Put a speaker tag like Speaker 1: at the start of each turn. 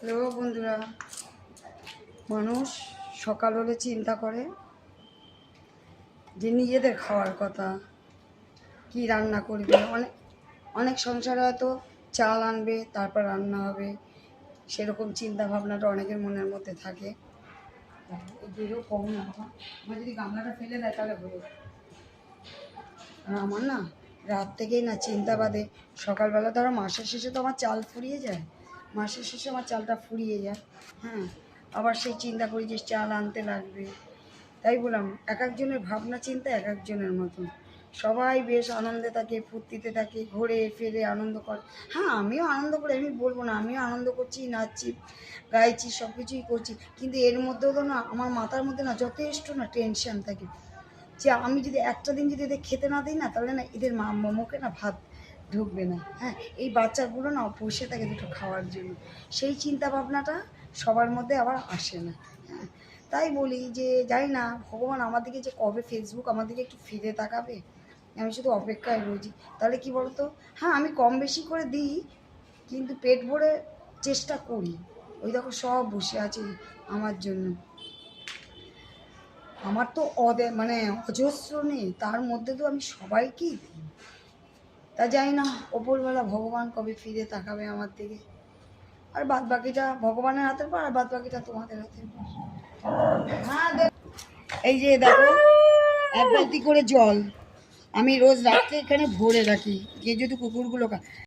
Speaker 1: Hello বন্ধুরা, মানুষ সকাল হলে চিন্তা করে যে নিজেদের খাওয়ার কথা, কি রান্না করবে। অনেক অনেক সংসারে হয়তো চাল আনবে, তারপর রান্না হবে, সেরকম চিন্তা ভাবনাটা অনেকের মনের মধ্যে থাকে। এদেরও কম না, আমার যদি গামলাটা ফেলে দেয় তাহলে হয়ে যায়। আর আমার না রাত থেকেই না চিন্তা বাদে, সকালবেলা ধরো মাসের শেষে তো আমার চাল ফুরিয়ে যায়, মাসের শেষে আমার চালটা ফুরিয়ে যায়। হ্যাঁ, আবার সেই চিন্তা করি যে চাল আনতে লাগবে। তাই বললাম, এক একজনের ভাবনা চিন্তা এক একজনের মতন। সবাই বেশ আনন্দে থাকে, ফুর্তিতে থাকে, ঘোরে ফেরে আনন্দ করে। হ্যাঁ, আমিও আনন্দ করি, আমি বলবো না, আমিও আনন্দ করছি, নাচছি, গাইছি, সব কিছুই করছি। কিন্তু এর মধ্যেও তো না আমার মাথার মধ্যে না যথেষ্ট না টেনশন থাকে যে আমি যদি একটা দিন যদি এদের খেতে না দিই না, তাহলে না এদের মুখে না ভাত ঢুকবে না। হ্যাঁ, এই বাচ্চাগুলো না বসে থাকে দুটো খাওয়ার জন্য, সেই চিন্তা ভাবনাটা সবার মধ্যে আবার আসে না। হ্যাঁ, তাই বলি যে জানি না ভগবান আমার দিকে যে কবে ফেসবুক আমার দিকে একটু ফিরে তাকাবে, আমি শুধু অপেক্ষায় রয়েছি। তাহলে কি বলতো, হ্যাঁ আমি কম বেশি করে দিই, কিন্তু পেট ভরে চেষ্টা করি। ওই দেখো সব বসে আছে আমার জন্য। আমার তো মানে অজস্র নেই, তার মধ্যে তো আমি সবাইকেই দিই। তা জানি না ওপরবেলা ভগবান কবে ফিরে তাকাবে আমার দিকে। আর বাদ বাকিটা ভগবানের হাতের পর, আর বাদ বাকিটা তোমাদের হাতের পর। হ্যাঁ, এই যে দেখো, এক বালতি করে জল আমি রোজ রাত্রে এখানে ভরে রাখি, গিয়ে যদি কুকুরগুলো